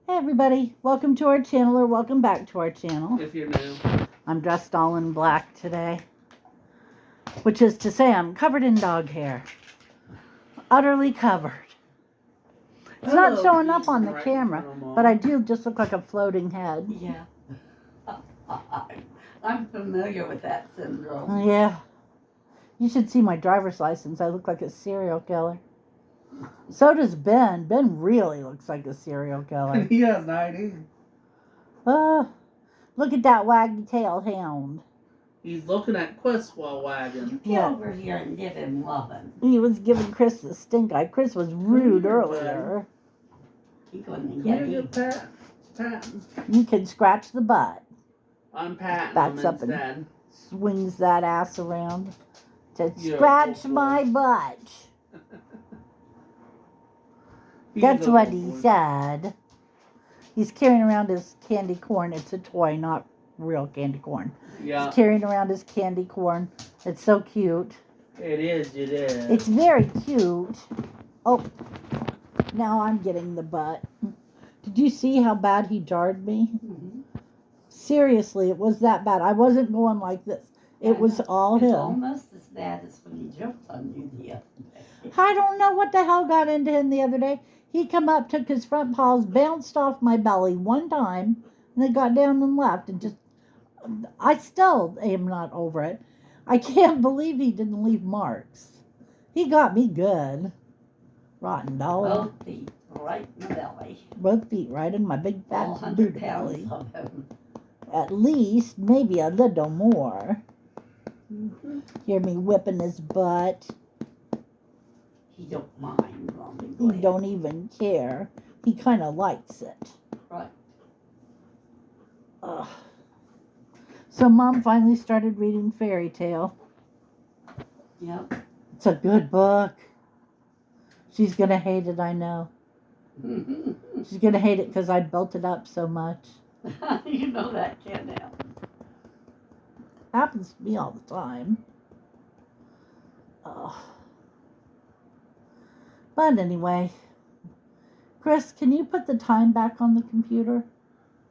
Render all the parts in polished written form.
Hey everybody, welcome to our channel or welcome back to our channel. If you're new. I'm dressed all in black today, which is to say I'm covered in dog hair. Utterly covered. It's not showing up on the camera, but I do just look like a floating head. Yeah. I'm familiar with that syndrome. Yeah. You should see my driver's license. I look like a serial killer. So does Ben. Ben really looks like a serial killer. He has an ID. Look at that waggy tail hound. He's looking at Chris while wagging. Get over here and give him loving. He was giving Chris the stink eye. Chris was rude earlier. He couldn't Can get you me. get Pat? You can scratch the butt. I'm patting Backs him up and instead. swings that ass around to You're a scratch good boy. my butt. He's That's a what good he boy. said. He's carrying around his candy corn. It's a toy, not real candy corn. Yeah, He's carrying around his candy corn. It's so cute. it is. It is. It's very cute. Oh, now I'm getting the butt. Did you see how bad he jarred me? Mhm. Seriously, it was that bad. I wasn't going like this. It was all It's him. almost as bad as when he jumped on you the other day. I don't know what the hell got into him the other day. He come up, took his front paws, bounced off my belly one time, and then got down and left. And just, I still am not over it. I can't believe he didn't leave marks. He got me good. Rotten dog. Both feet right in the belly. Both feet right in my big All fat 100 booty pounds belly. of him. At least, maybe a little more. Mhm. Hear me whipping his butt. He don't mind, Mommy. He don't even care. He kind of likes it. Right. Ugh. So Mom finally started reading Fairy Tale. Yep. It's a good book. She's going to hate it, I know. She's going to hate it because I built it up so much. You know that can happen. Happens to me all the time. Ugh. But anyway, Chris, can you put the time back on the computer?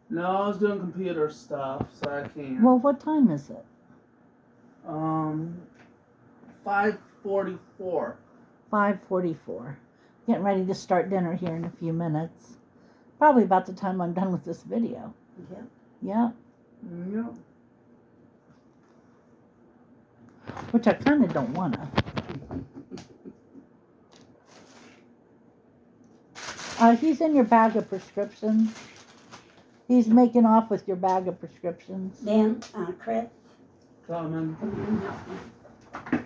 No, I was doing computer stuff, so I can't. Well, what time is it? 5:44. 5:44. Getting ready to start dinner here in a few minutes. Probably about the time I'm done with this video. Yep. Yeah, Yep. which I kind of don't want to. He's in your bag of prescriptions. He's making off with your bag of prescriptions. Then, Chris, Coming. can you help me?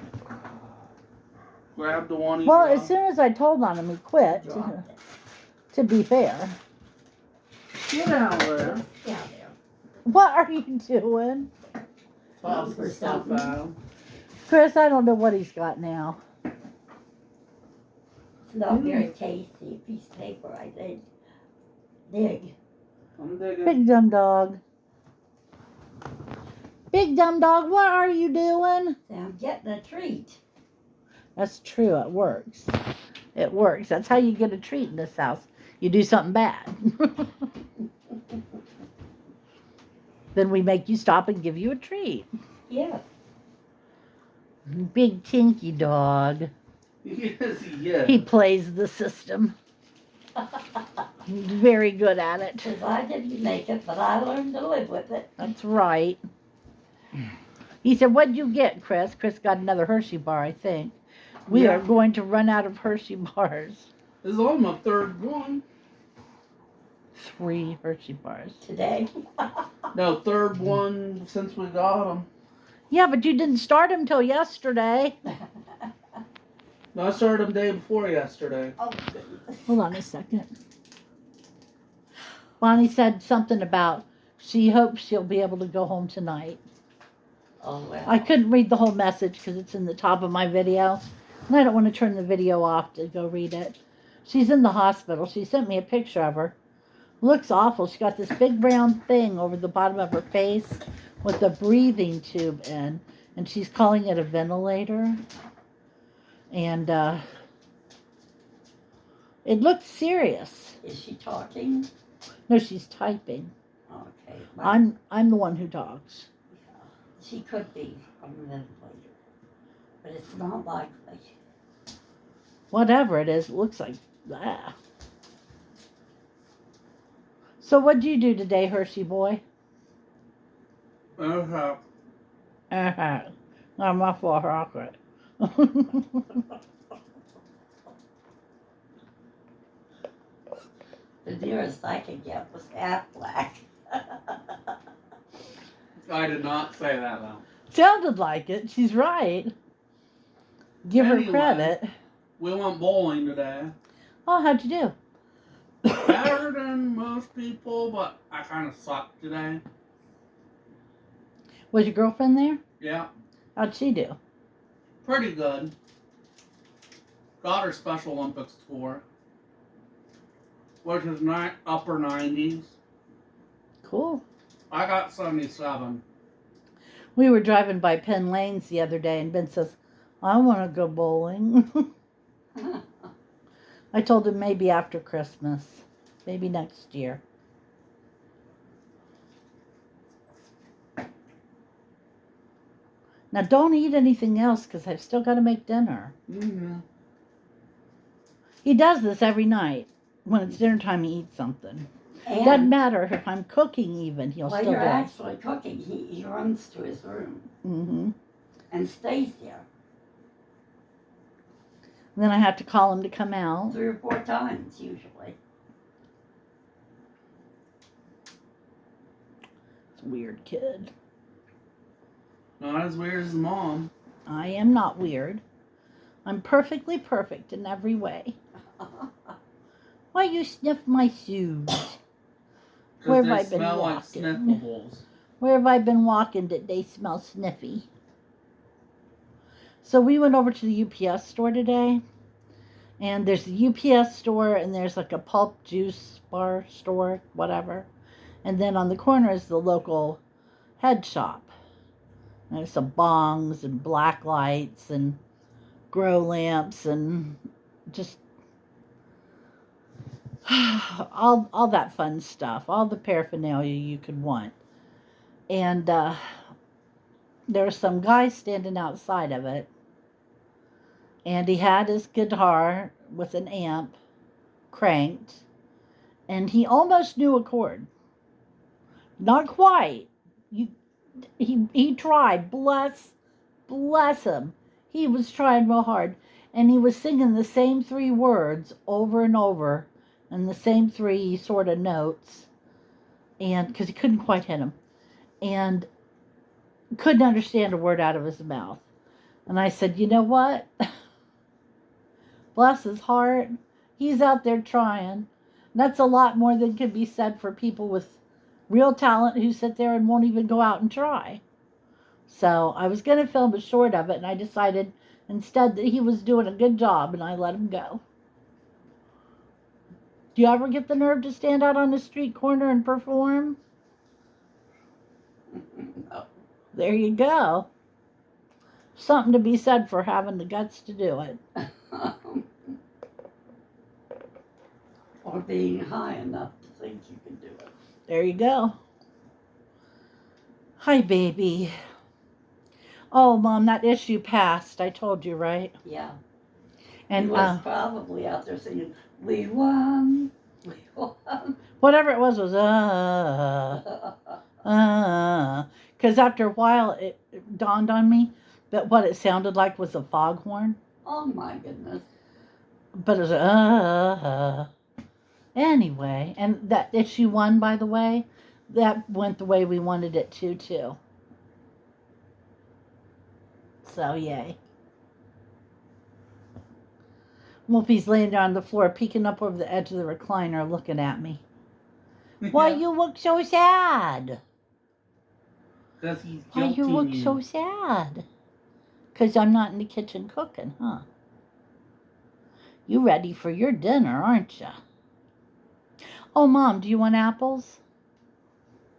Grab the one. Well, as soon as I told on him, he quit, Drop it. to be fair. Get out there. Yeah, there. What are you doing? Toss the stuff out. Chris, I don't know what he's got now. It's not very tasty. A piece of paper, I think. Dig. I'm digging. Big dumb dog. Big dumb dog, what are you doing? So I'm getting a treat. That's true, it works. It works. That's how you get a treat in this house. You do something bad. Then we make you stop and give you a treat. Yeah. Big tinky dog. Yes, yes. He plays the system. He's very good at it. Because I didn't make it, but I learned to live with it. That's right. He said, what'd you get, Chris? Chris got another Hershey bar, I think. We Yeah. are going to run out of Hershey bars. This is only my third one. 3 Hershey bars. Today. No, third one since we got them. Yeah, but you didn't start them till yesterday. No, I started them day before yesterday. Oh, goodness. Hold on a second. Bonnie said something about she hopes she'll be able to go home tonight. Oh, well. I couldn't read the whole message because it's in the top of my video. And I don't want to turn the video off to go read it. She's in the hospital. She sent me a picture of her. Looks awful. She got this big round thing over the bottom of her face with a breathing tube in. And she's calling it a ventilator. And it looked serious. Is she talking? No, she's typing. Okay. I'm the one who talks. She could be on the ventilator, but it's not likely. Whatever it is, it looks like that. So what'd you do today, Hershey boy? Okay. Not my fault, Rocket. The nearest I could get was half black. I did not say that though. Sounded like it. She's right. Give her Anyway. credit. We went bowling today. Oh, how'd you do? Better than most people, but I kind of sucked today. Was your girlfriend there? Yeah, How'd she do? pretty good. Got her Special Olympics score, which is upper 90s. Cool. I got 77. We were driving by Penn Lanes the other day, and Ben says, I want to go bowling. I told him maybe after Christmas. Maybe next year. Now, don't eat anything else because I've still got to make dinner. Mm-hmm. He does this every night. When it's dinner time, he eats something. And Doesn't matter if I'm cooking even, he'll while still you're do it. actually cooking, he runs to his room Mm-hmm. and stays there Then I have to call him to come out. 3 or 4 times usually. It's a weird kid. Not as weird as mom. I am not weird. I'm perfectly perfect in every way. Why you sniff my shoes? Where Because have they I been smell like walking? sniffables. Where have I been walking that they smell sniffy? So we went over to the UPS store today. And there's a UPS store and there's like a pulp juice bar store, whatever. And then on the corner is the local head shop. And there's some bongs and black lights and grow lamps and just all that fun stuff, all the paraphernalia you could want. And there was some guy standing outside of it, and he had his guitar with an amp cranked, and he almost knew a chord. Not quite. He tried. Bless him. He was trying real hard, and he was singing the same 3 words over and over, and the same 3 sort of notes, and because he couldn't quite hit them, and couldn't understand a word out of his mouth. And I said, you know what? Bless his heart. He's out there trying. That's a lot more than can be said for people with real talent who sit there and won't even go out and try. So I was going to film a short of it, and I decided instead that he was doing a good job, and I let him go. Do you ever get the nerve to stand out on the street corner and perform? No. There you go. Something to be said for having the guts to do it. Or being high enough to think you can do it. There you go. Hi, baby. Oh, Mom, that issue passed. I told you, right? Yeah. And He was probably out there singing, we won, we won. whatever it was, because after a while it dawned on me that what it sounded like was a foghorn. Oh my goodness. But it was anyway, and that issue won, by the way. That went the way we wanted it to, too. So, yay. Wolfie's laying there on the floor, peeking up over the edge of the recliner, looking at me. Why you look so sad? Because he's Why guilty. you look so sad? Because I'm not in the kitchen cooking, huh? You ready for your dinner, aren't you? Oh, Mom, do you want apples?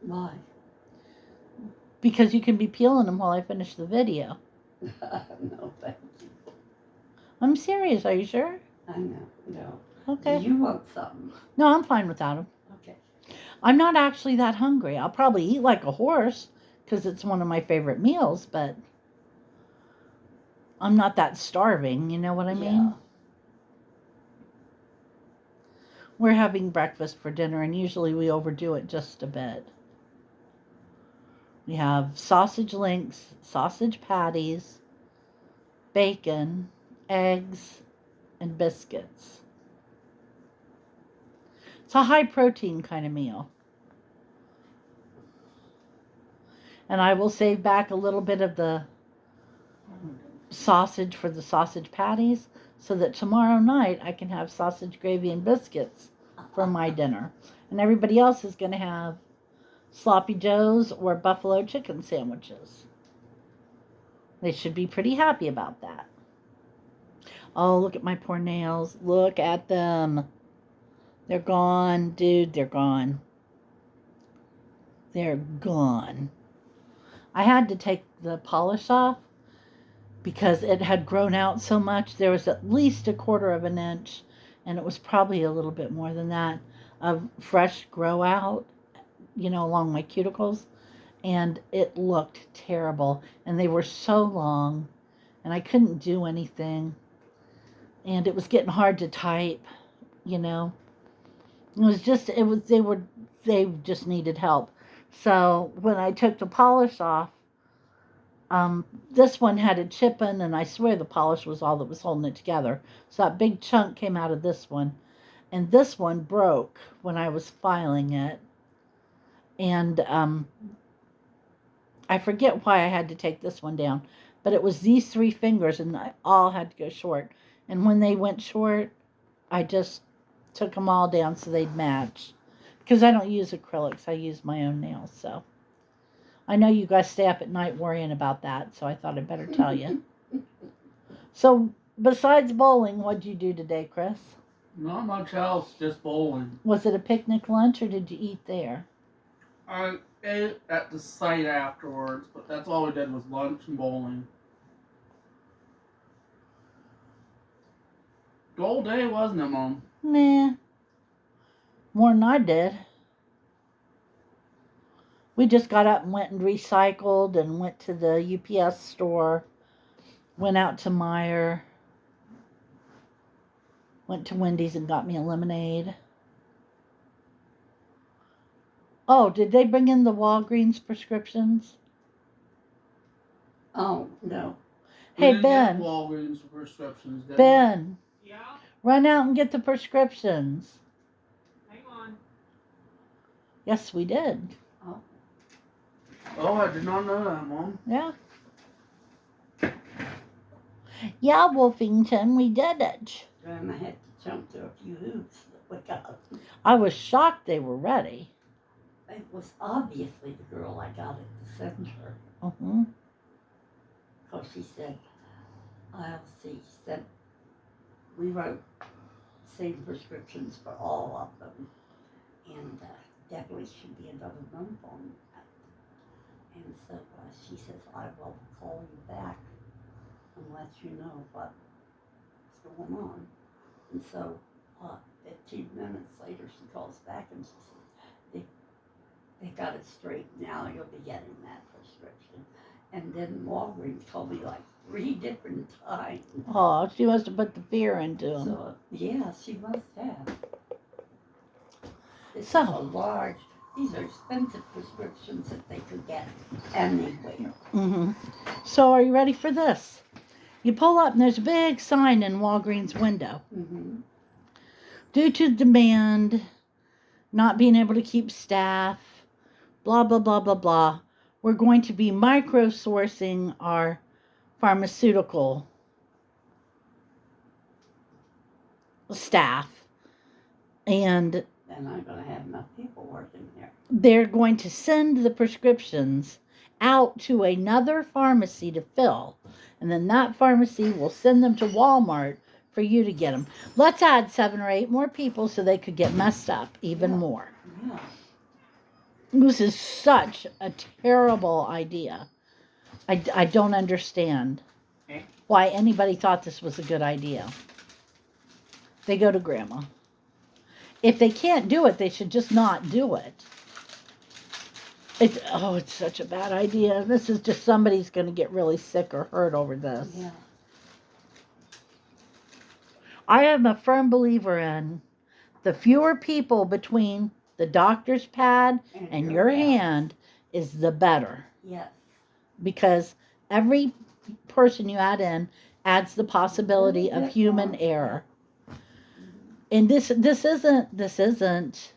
Why? Because you can be peeling them while I finish the video. No, thank you. I'm serious, are you sure? I know, no. Okay. Do you want something? No, I'm fine without them. Okay. I'm not actually that hungry. I'll probably eat like a horse because it's one of my favorite meals, but I'm not that starving. You know what I mean? Yeah. We're having breakfast for dinner, and usually we overdo it just a bit. We have sausage links, sausage patties, bacon, eggs, and biscuits. It's a high protein kind of meal. And I will save back a little bit of the sausage for the sausage patties so that tomorrow night I can have sausage gravy and biscuits for my dinner. And everybody else is going to have sloppy joes or buffalo chicken sandwiches. They should be pretty happy about that. Oh, look at my poor nails. Look at them. They're gone, dude. They're gone. They're gone. I had to take the polish off because it had grown out so much. There was at least 1/4 of an inch, and it was probably a little bit more than that, of fresh grow out, along my cuticles. And it looked terrible. And they were so long, and I couldn't do anything. And it was getting hard to type, they just needed help. So when I took the polish off, this one had a chip in, and I swear the polish was all that was holding it together. So that big chunk came out of this one. And this one broke when I was filing it. And I forget why I had to take this one down. But it was these 3 fingers, and I all had to go short. And when they went short, I just took them all down so they'd match. Because I don't use acrylics. I use my own nails. So I know you guys stay up at night worrying about that. So I thought I'd better tell you. So besides bowling, what'd you do today, Chris? Not much else, just bowling. Was it a picnic lunch or did you eat there? I ate at the site afterwards, but that's all we did was lunch and bowling. Dull day, wasn't it, Mom? Nah. More than I did. We just got up and went and recycled and went to the UPS store. Went out to Meijer. Went to Wendy's and got me a lemonade. Oh, did they bring in the Walgreens prescriptions? Oh, no. We Hey, didn't Ben. get Walgreens prescriptions, did Ben, Yeah, run out and get the prescriptions. hang on. Yes, we did. we? Oh, I did not know that, Mom. Yeah. Yeah, Wolfington, we did it. Grandma had to jump through a few hoops that we got. I was shocked they were ready. It was obviously the girl I got at the center. Uh-huh. Because she said, I'll see. She said, we wrote same prescriptions for all of them. And definitely should be another month on that. And so she says, I will call you back and let you know what's going on. And so 15 minutes later, she calls back and she says, they got it straight now. You'll be getting that prescription. And then Walgreens called me like 3 different times. Oh, she must have put the fear into them. So, yeah, she must have. This So- is a large, these are expensive prescriptions that they could get anywhere. Mm-hmm. So are you ready for this? You pull up and there's a big sign in Walgreens window. Mm-hmm. Due to demand, not being able to keep staff, blah, blah, blah, blah, blah, we're going to be micro-sourcing our pharmaceutical staff. And And I'm going to have enough people working there. they're going to send the prescriptions out to another pharmacy to fill. And then that pharmacy will send them to Walmart for you to get them. Let's add 7 or 8 more people so they could get messed up even Yeah. more. Yeah. This is such a terrible idea. I don't understand why anybody thought this was a good idea. They go to Grandma. if they can't do it, they should just not do it. It's such a bad idea. This is just somebody's going to get really sick or hurt over this. Yeah. I am a firm believer in the fewer people between the doctor's pad and your mouth. hand is the better. Yes. Because every person you add in adds the possibility of human error. And this isn't,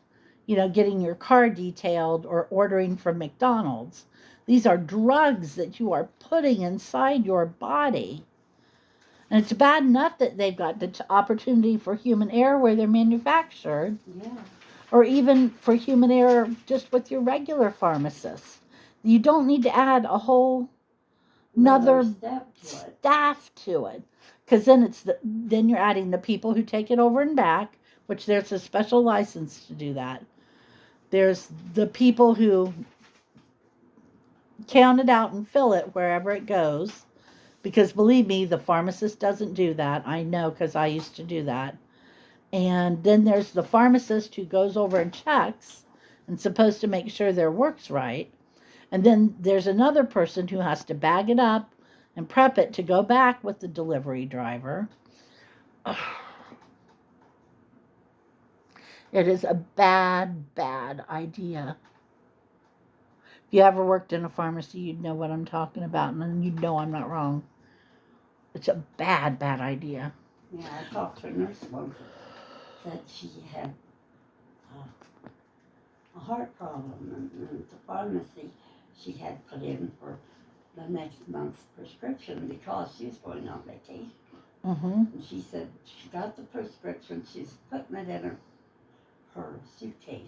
you know, getting your car detailed or ordering from McDonald's. These are drugs that you are putting inside your body. And it's bad enough that they've got the opportunity for human error where they're manufactured, Yeah. or even for human error just with your regular pharmacist. You don't need to add a whole another staff to it, because then you're adding the people who take it over and back, which there's a special license to do that. There's the people who count it out and fill it wherever it goes. Because believe me, the pharmacist doesn't do that. I know, because I used to do that. And then there's the pharmacist who goes over and checks and supposed to make sure their work's right. And then there's another person who has to bag it up and prep it to go back with the delivery driver. It is a bad, bad idea. If you ever worked in a pharmacy, you'd know what I'm talking about, and you'd know I'm not wrong. It's a bad, bad idea. Yeah, I talked to a nurse once that said she had a heart problem, and the pharmacy she had put in for the next month's prescription because she was going on vacation. Mm-hmm. And she said she got the prescription, she's putting it in her suitcase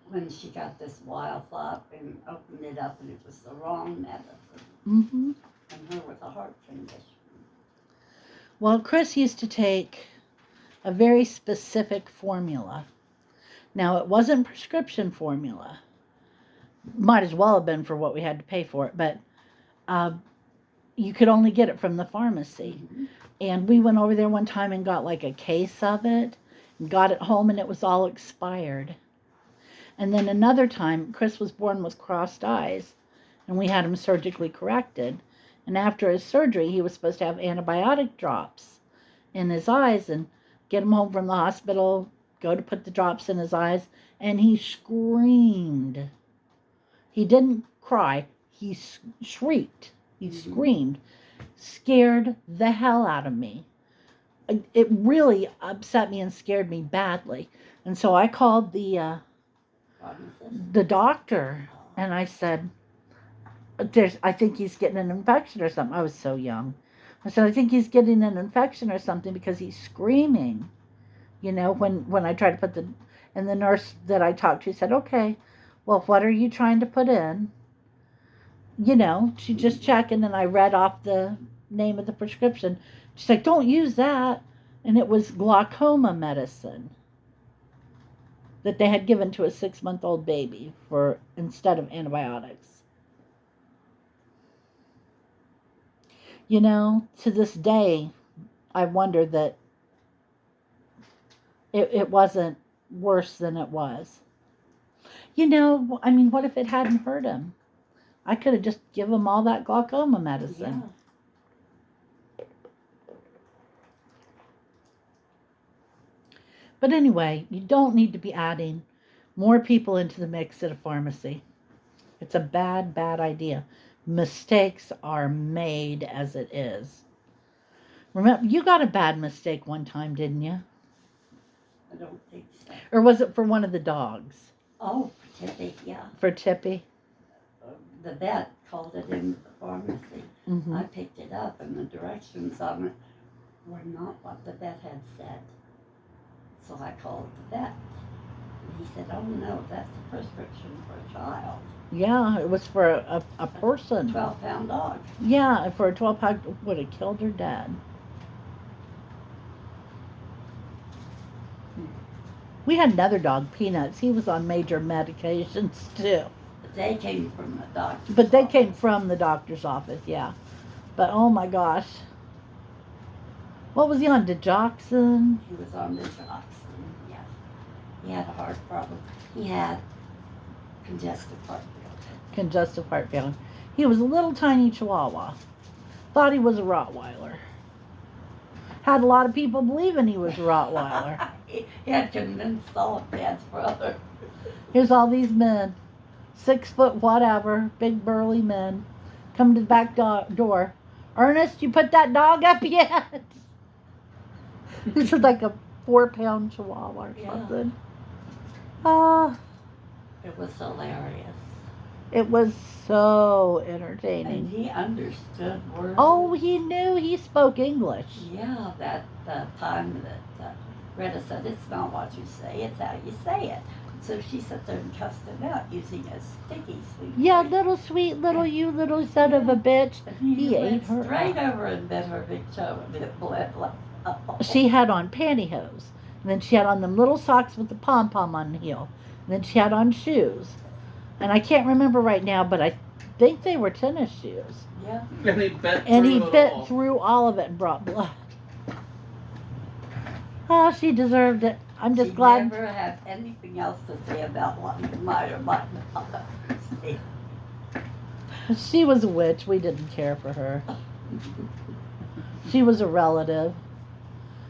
when she got this wild thought and opened it up, and it was the wrong medicine. Mm-hmm. And her with a heart condition. Well, Chris used to take a very specific formula. Now, it wasn't prescription formula. Might as well have been for what we had to pay for it, but you could only get it from the pharmacy. Mm-hmm. And we went over there one time and got like a case of it and got it home, and it was all expired. And then another time, Chris was born with crossed eyes, and we had him surgically corrected. And after his surgery, he was supposed to have antibiotic drops in his eyes, and get him home from the hospital, go to put the drops in his eyes, and he screamed. He didn't cry. He shrieked. He screamed. Scared the hell out of me. It really upset me and scared me badly. And so I called the doctor, and I said, I think he's getting an infection or something. I was so young. I said, I think he's getting an infection or something because he's screaming. You know, when I tried to put and the nurse that I talked to said, okay, well, what are you trying to put in? You know, she just checked, and then I read off the name of the prescription. She's like, don't use that. And it was glaucoma medicine that they had given to a 6-month-old baby instead of antibiotics. You know, to this day, I wonder that it wasn't worse than it was. You know, I mean, what if it hadn't hurt him? I could have just given him all that glaucoma medicine. Yeah. But anyway, you don't need to be adding more people into the mix at a pharmacy. It's a bad, bad idea. Mistakes are made as it is. Remember, you got a bad mistake one time, didn't you? I don't think so. Or was it for one of the dogs? Oh, Tippy, yeah. For Tippy? The vet called it in the pharmacy. Mm-hmm. I picked it up, and the directions on it were not what the vet had said. So I called the vet. And he said, oh no, that's a prescription for a child. Yeah, it was for a person. 12-pound dog. Yeah, for a 12-pound, would have killed her dad. We had another dog, Peanuts. He was on major medications too. But they came from the doctor's But they office. came from the doctor's office, yeah. But oh my gosh. What was he on? Digoxin? He was on the Digoxin, yeah. He had a heart problem. He had congestive heart failure. Congestive heart failure. He was a little tiny Chihuahua. Thought he was a Rottweiler. Had a lot of people believing he was a Rottweiler. He had convinced all of Dad's brother. Here's all these men, 6 foot whatever, big burly men, come to the back door. Ernest, you put that dog up yet? This is like a 4-pound Chihuahua or Yeah. something. It was hilarious. It was so And entertaining. he understood words. Oh, he knew. He spoke English. Yeah, that time that Greta said, it's not what you say, it's how you say it. So she sat there and cussed him out using a sticky sweet Yeah, voice. little sweet little you, little son of a bitch. And He went ate her straight up. over and bit her big toe, and it bled like, She had on pantyhose. And then she had on them little socks with the pom-pom on the heel. And then she had on shoes. And I can't remember right now, but I think they were tennis shoes. Yeah. And he bit And through he it bit all. through all of it and brought blood. Oh, she deserved it. I'm just she glad. never had anything else to say about what you might or might not understand. She was a witch. We didn't care for her. She was a relative.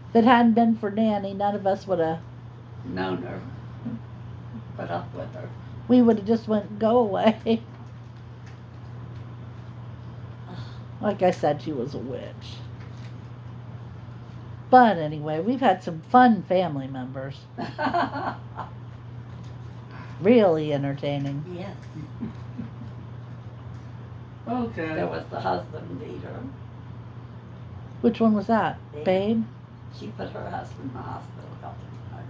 If it hadn't been for Nanny, none of us would have. Known her. Put up with her. We would have just went, go away. Like I said, she was a witch. But anyway, we've had some fun family members. Really entertaining. Yes. Okay. There was the husband beater. Which one was that? Babe. Babe? She put her husband in the hospital a couple of times.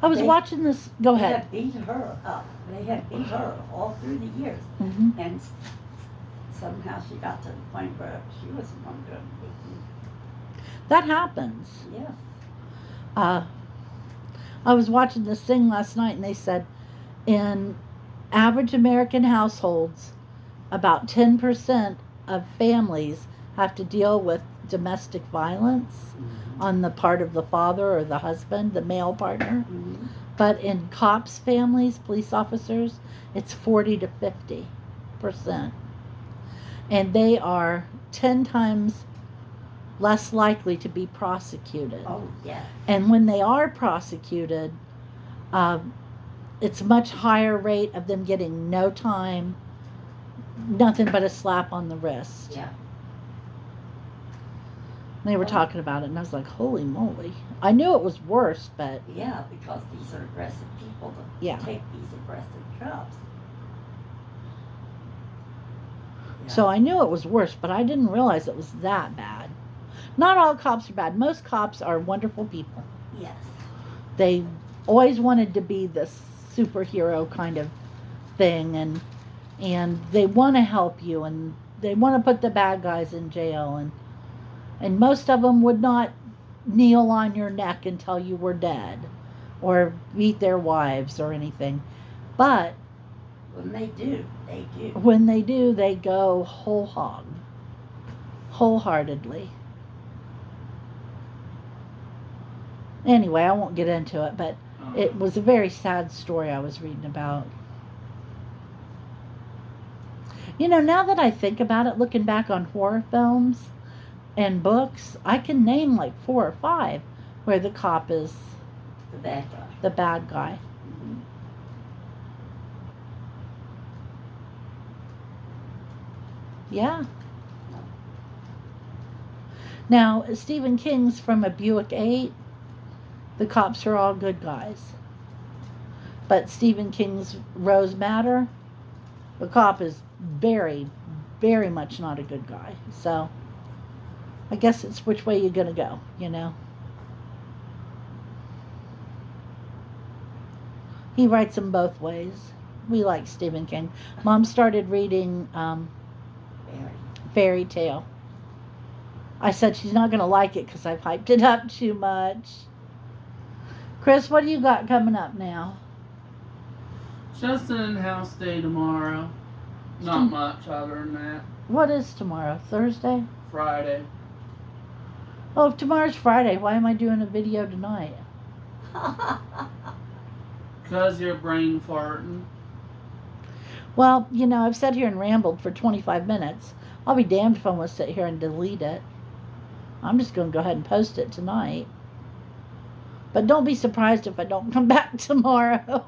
I was They- watching this. Go They ahead. had beat her up. They had beat her all through the years. Hmm. And somehow she got to the point where she was the one doing beating. That happens. Yes. I was watching this thing last night, and they said in average American households, about 10% of families have to deal with domestic violence on the part of the father or the husband, the male partner. Mm-hmm. But in cops' families, police officers, it's 40 to 50%. And they are 10 times less likely to be prosecuted. Oh, yes. And when they are prosecuted, it's a much higher rate of them getting no time, nothing but a slap on the wrist. Yeah. They were talking about it, and I was like, holy moly. I knew it was worse, but Yeah, because these are aggressive people that yeah. take these aggressive jobs. Yeah. So I knew it was worse, but I didn't realize it was that bad. Not all cops are bad. Most cops are wonderful people. Yes. They always wanted to be this superhero kind of thing, and they want to help you, and they want to put the bad guys in jail, and most of them would not kneel on your neck until you were dead or beat their wives or anything. But When they do, they do. when they do, they go whole hog, wholeheartedly. Anyway, I won't get into it, but it was a very sad story I was reading about. You know, now that I think about it, looking back on horror films and books, I can name like 4 or 5 where the cop is The bad guy. the bad guy. Mhm. Yeah. Now, Stephen King's from a Buick 8. The cops are all good guys. But Stephen King's Rose Madder, the cop is very, very much not a good guy. So, I guess it's which way you're going to go, you know. He writes them both ways. We like Stephen King. Mom started reading Very. Fairy Tale. I said she's not going to like it because I've hyped it up too much. Chris, what do you got coming up now? Just an in-house day tomorrow. Not much other than that. What is tomorrow? Thursday? Friday. Oh, if tomorrow's Friday, why am I doing a video tonight? Because you're brain farting. Well, you know, I've sat here and rambled for 25 minutes. I'll be damned if I want to sit here and delete it. I'm just going to go ahead and post it tonight. But don't be surprised if I don't come back tomorrow.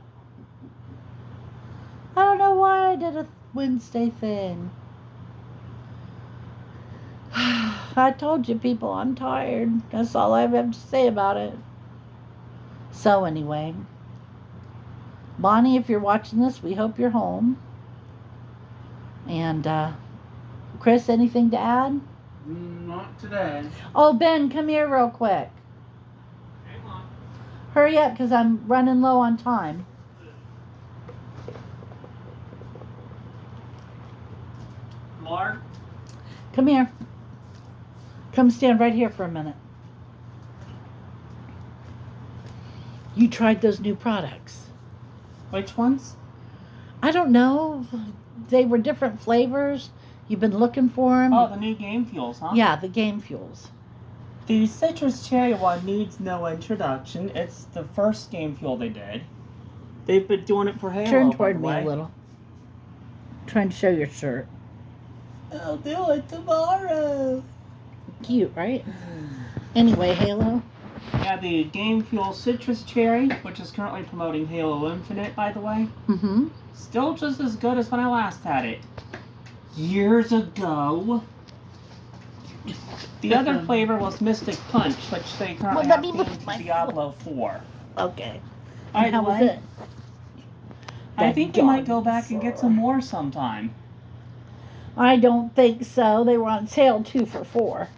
I don't know why I did a Wednesday thing. I told you people, I'm tired. That's all I have to say about it. So anyway, Bonnie, if you're watching this, we hope you're home. And Chris, anything to add? Not today. Oh, Ben, come here real quick. Hang on. Hurry up, because I'm running low on time. Mark, Come here. Come stand right here for a minute. You tried those new products. which ones? I don't know. They were different flavors. You've been looking for them. Oh, the new game fuels, huh? Yeah, the game fuels. The citrus cherry one needs no introduction. It's the first game fuel they did. They've been doing it for Halo. Turn by toward the me way. a little. Trying to show your shirt. I'll do it tomorrow. Cute, right? Anyway, Halo. Yeah, the game fuel citrus cherry, which is currently promoting Halo Infinite, by the way. Mm-hmm. Still just as good as when I last had it. Years ago. The other flavor was Mystic Punch, which they currently let have me themed move my to Diablo 4. Okay. By And the how was way, it? I think you might go back and get some more sometime. I don't think so. They were on sale 2 for $4.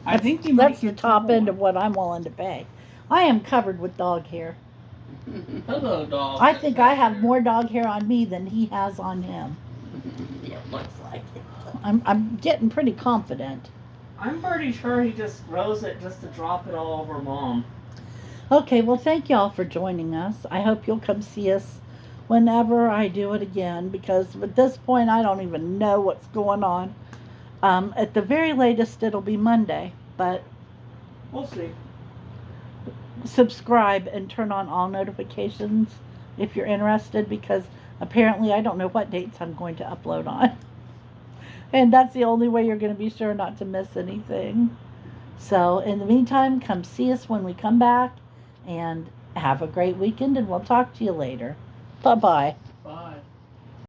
I think you might That's the get top some end more. of what I'm willing to pay. I am covered with dog hair. Hello, dog. I think I have more dog hair on me than he has on him. It looks like it. I'm getting pretty confident. I'm pretty sure he just grows it just to drop it all over Mom. Okay, well, thank y'all for joining us. I hope you'll come see us whenever I do it again, because at this point, I don't even know what's going on. At the very latest, it'll be Monday, but We'll see. subscribe and turn on all notifications if you're interested, because apparently I don't know what dates I'm going to upload on. And that's the only way you're going to be sure not to miss anything. So in the meantime, come see us when we come back, and have a great weekend, and we'll talk to you later. Bye-bye.